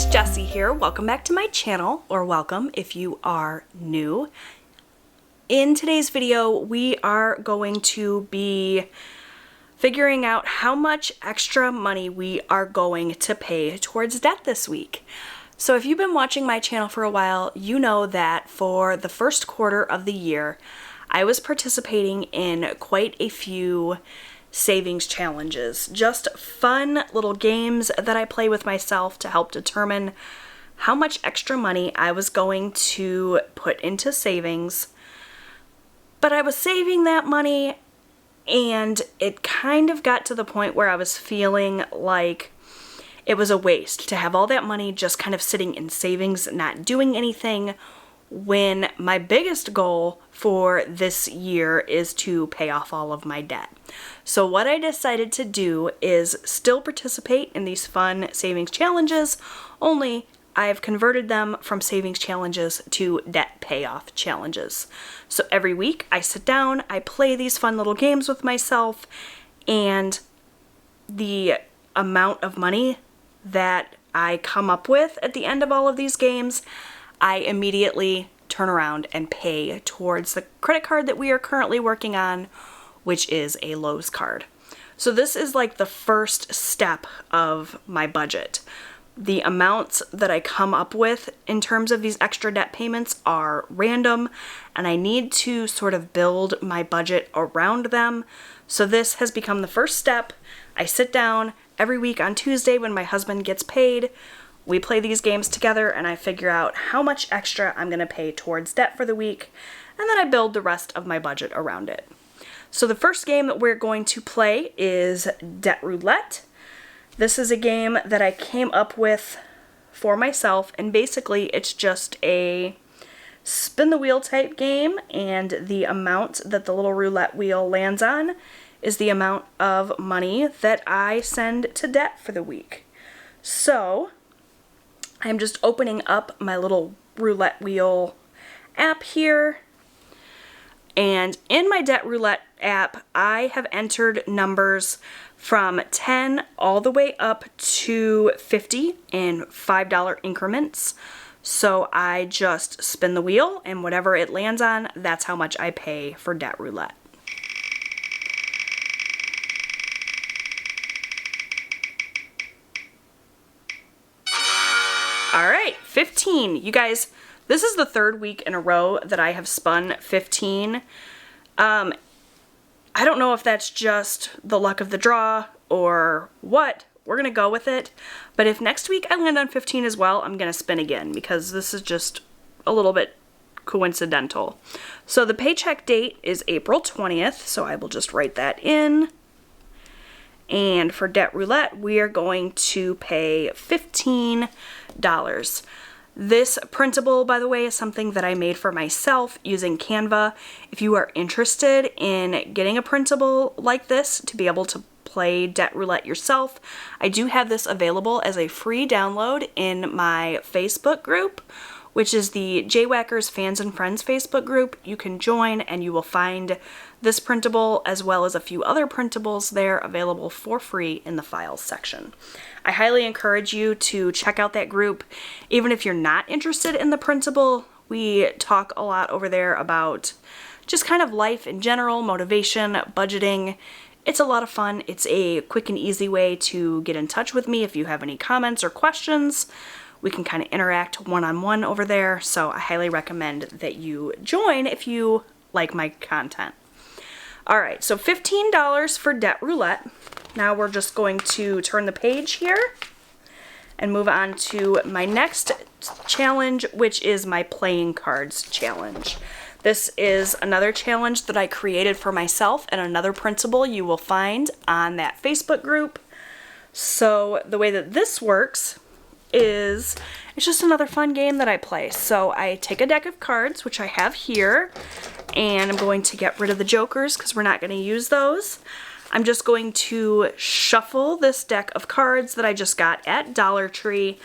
it's Jessie here. Welcome back to my channel, or welcome if you are new. In today's video, we are going to be figuring out how much extra money we are going to pay towards debt this week. So if you've been watching my channel for a while, you know that for the first quarter of the year, I was participating in quite a few savings challenges, just fun little games that I play with myself to help determine how much extra money I was going to put into savings. But I was saving that money and it kind of got to the point where I was feeling like it was a waste to have all that money just kind of sitting in savings, not doing anything, when my biggest goal for this year is to pay off all of my debt. So what I decided to do is still participate in these fun savings challenges, only I've converted them from savings challenges to debt payoff challenges. So every week I sit down, I play these fun little games with myself, and the amount of money that I come up with at the end of all of these games, I immediately turn around and pay towards the credit card that we are currently working on, which is a Lowe's card. So this is like the first step of my budget. The amounts that I come up with in terms of these extra debt payments are random, and I need to sort of build my budget around them. So this has become the first step. I sit down every week on Tuesday when my husband gets paid. We play these games together and I figure out how much extra I'm going to pay towards debt for the week, and then I build the rest of my budget around it. So the first game that we're going to play is Debt Roulette. This is a game that I came up with for myself, and basically it's just a spin the wheel type game, and the amount that the little roulette wheel lands on is the amount of money that I send to debt for the week. So I'm just opening up my little roulette wheel app here. And in my Debt Roulette app, I have entered numbers from 10 all the way up to 50 in $5 increments. So I just spin the wheel, and whatever it lands on, that's how much I pay for Debt Roulette. All right, 15. You guys, this is the third week in a row that I have spun 15. I don't know if that's just the luck of the draw or what. We're going to go with it. But if next week I land on 15 as well, I'm going to spin again, because this is just a little bit coincidental. So the paycheck date is April 20th, so I will just write that in. And for Debt Roulette, we are going to pay $15. This printable, by the way, is something that I made for myself using Canva. If you are interested in getting a printable like this to be able to play Debt Roulette yourself, I do have this available as a free download in my Facebook group, which is the Jwhackers Fans and Friends Facebook group. You can join and you will find this printable as well as a few other printables there available for free in the files section. I highly encourage you to check out that group. Even if you're not interested in the printable, we talk a lot over there about just kind of life in general, motivation, budgeting. It's a lot of fun. It's a quick and easy way to get in touch with me if you have any comments or questions. We can kind of interact one-on-one over there, so I highly recommend that you join if you like my content. All right, so $15 for Debt Roulette. Now we're just going to turn the page here and move on to my next challenge, which is my playing cards challenge. This is another challenge that I created for myself and another printable you will find on that Facebook group. So the way that this works is it's just another fun game that I play. So I take a deck of cards, which I have here, and I'm going to get rid of the jokers because we're not going to use those. I'm just going to shuffle this deck of cards that I just got at Dollar Tree,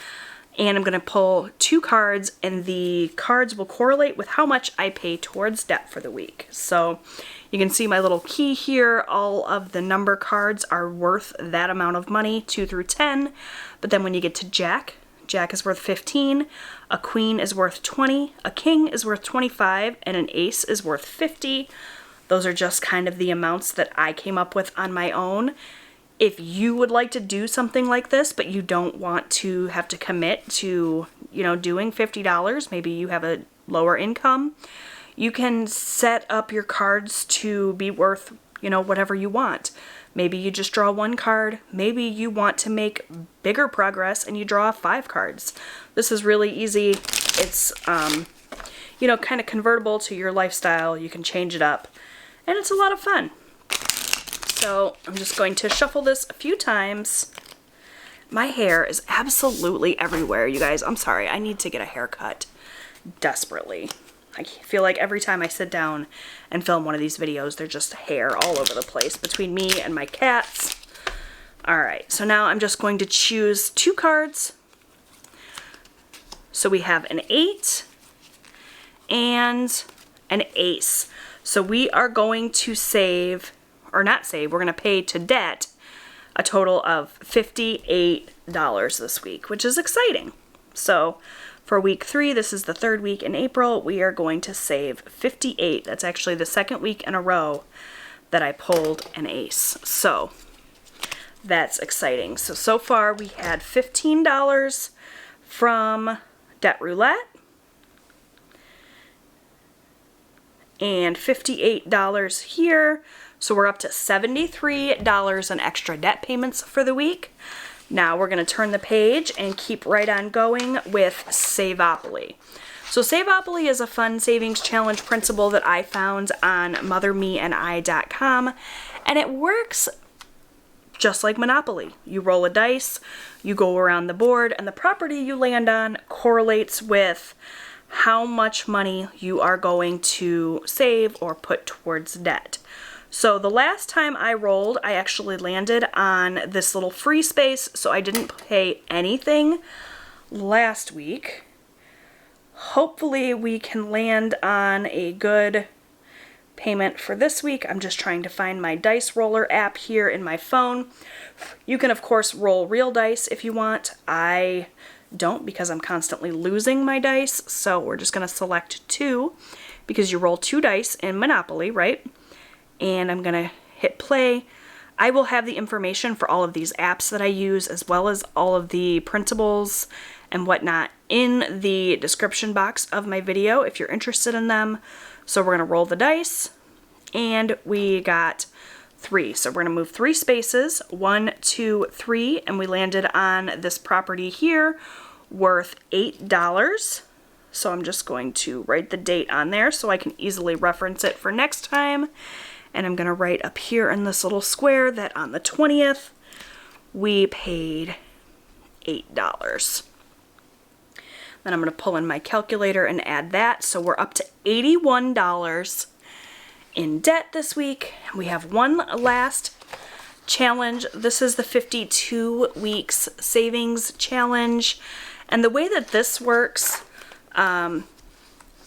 and I'm going to pull 2 cards, and the cards will correlate with how much I pay towards debt for the week. So you can see my little key here. All of the number cards are worth that amount of money, 2 through 10. But then when you get to Jack, Jack is worth 15, a queen is worth 20, a king is worth 25, and an ace is worth 50. Those are just kind of the amounts that I came up with on my own. If you would like to do something like this, but you don't want to have to commit to, you know, doing $50, maybe you have a lower income, you can set up your cards to be worth, you know, whatever you want. Maybe you just draw one card. Maybe you want to make bigger progress and you draw 5 cards. This is really easy. It's, you know, kind of convertible to your lifestyle. You can change it up. And it's a lot of fun. So I'm just going to shuffle this a few times. My hair is absolutely everywhere, you guys. I'm sorry. I need to get a haircut desperately. I feel like every time I sit down and film one of these videos, there's just hair all over the place between me and my cats. Alright, so now I'm just going to choose 2 cards. So we have an 8 and an ace. So we are going to save, or not save, we're going to pay to debt a total of $58 this week, which is exciting. So for week 3, this is the 3rd week in April, we are going to save 58. That's actually the 2nd week in a row that I pulled an ace. So that's exciting. So far we had $15 from Debt Roulette and $58 here. So we're up to $73 in extra debt payments for the week. Now we're going to turn the page and keep right on going with Savopoly. So Savopoly is a fun savings challenge printable that I found on mothermeandI.com, and it works just like Monopoly. You roll a dice, you go around the board, and the property you land on correlates with how much money you are going to save or put towards debt. So the last time I rolled, I actually landed on this little free space, so I didn't pay anything last week. Hopefully we can land on a good payment for this week. I'm just trying to find my dice roller app here in my phone. You can of course roll real dice if you want. I don't, because I'm constantly losing my dice, so we're just going to select 2 because you roll 2 dice in Monopoly, right? And I'm going to hit play. I will have the information for all of these apps that I use, as well as all of the printables and whatnot, in the description box of my video if you're interested in them. So we're going to roll the dice, and we got 3. So we're going to move 3 spaces, 1, 2, 3, and we landed on this property here worth $8. So I'm just going to write the date on there so I can easily reference it for next time. And I'm going to write up here in this little square that on the 20th, we paid $8. Then I'm going to pull in my calculator and add that. So we're up to $81 in debt this week. We have one last challenge. This is the 52 weeks savings challenge. And the way that this works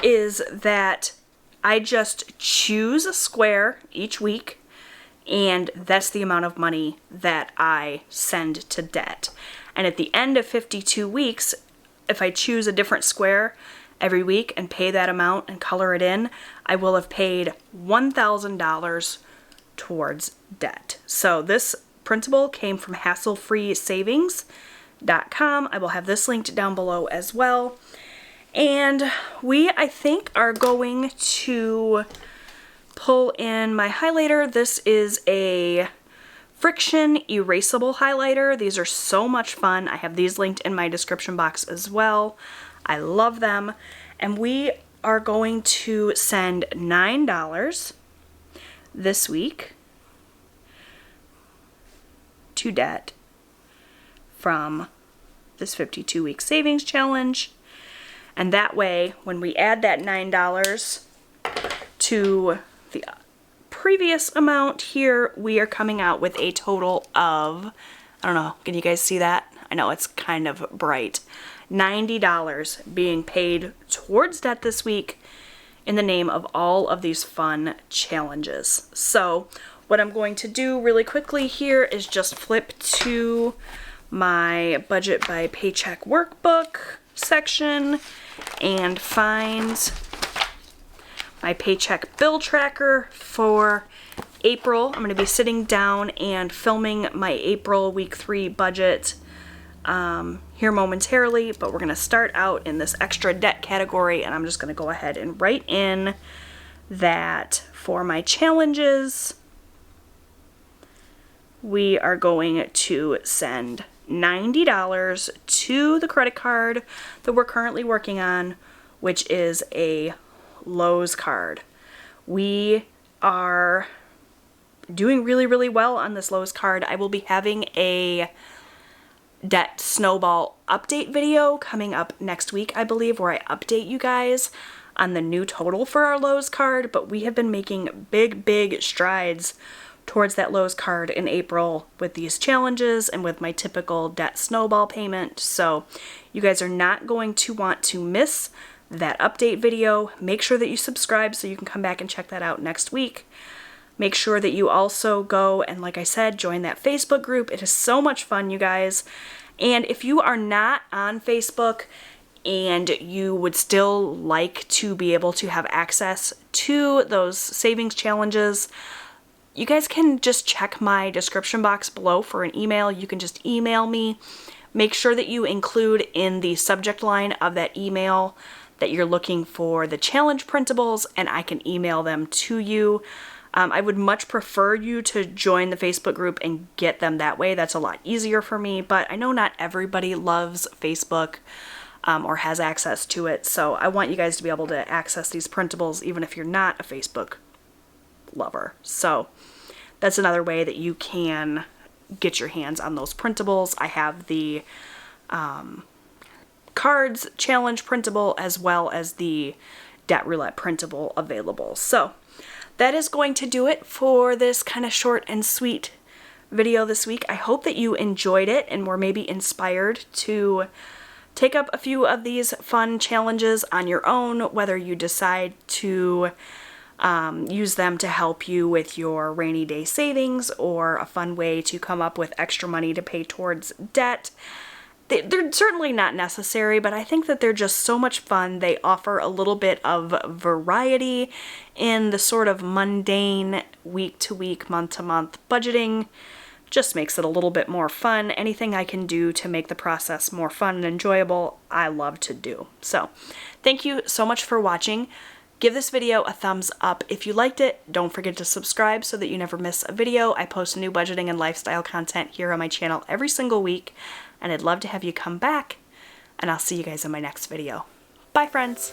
is that I just choose a square each week, and that's the amount of money that I send to debt. And at the end of 52 weeks, if I choose a different square every week and pay that amount and color it in, I will have paid $1,000 towards debt. So this printable came from hasslefreesavings.com. I will have this linked down below as well. And we, I think, are going to pull in my highlighter. This is a friction erasable highlighter. These are so much fun. I have these linked in my description box as well. I love them. And we are going to send $9 this week to debt from this 52-week savings challenge. And that way, when we add that $9 to the previous amount here, we are coming out with a total of, I don't know, can you guys see that? I know it's kind of bright. $90 being paid towards debt this week in the name of all of these fun challenges. So what I'm going to do really quickly here is just flip to my budget by paycheck workbook section and find my paycheck bill tracker for April. I'm going to be sitting down and filming my April week 3 budget here momentarily, but we're going to start out in this extra debt category, and I'm just going to go ahead and write in that for my challenges, we are going to send $90 to the credit card that we're currently working on, which is a Lowe's card. We are doing really, really well on this Lowe's card. I will be having a debt snowball update video coming up next week, I believe, where I update you guys on the new total for our Lowe's card, but we have been making big strides towards that Lowe's card in April with these challenges and with my typical debt snowball payment. So you guys are not going to want to miss that update video. Make sure that you subscribe so you can come back and check that out next week. Make sure that you also go and, like I said, join that Facebook group. It is so much fun, you guys. And if you are not on Facebook and you would still like to be able to have access to those savings challenges, you guys can just check my description box below for an email. You can just email me. Make sure that you include in the subject line of that email that you're looking for the challenge printables, and I can email them to you. I would much prefer you to join the Facebook group and get them that way. That's a lot easier for me, but I know not everybody loves Facebook or has access to it, so I want you guys to be able to access these printables even if you're not a Facebook lover. So that's another way that you can get your hands on those printables. I have the cards challenge printable as well as the debt roulette printable available. So that is going to do it for this kind of short and sweet video this week. I hope that you enjoyed it and were maybe inspired to take up a few of these fun challenges on your own, whether you decide to use them to help you with your rainy day savings or a fun way to come up with extra money to pay towards debt. They're certainly not necessary, but I think that they're just so much fun. They offer a little bit of variety in the sort of mundane week-to-week, month-to-month budgeting. Just makes it a little bit more fun. Anything I can do to make the process more fun and enjoyable, I love to do. So, thank you so much for watching. Give this video a thumbs up if you liked it. Don't forget to subscribe so that you never miss a video. I post new budgeting and lifestyle content here on my channel every single week, and I'd love to have you come back, and I'll see you guys in my next video. Bye, friends!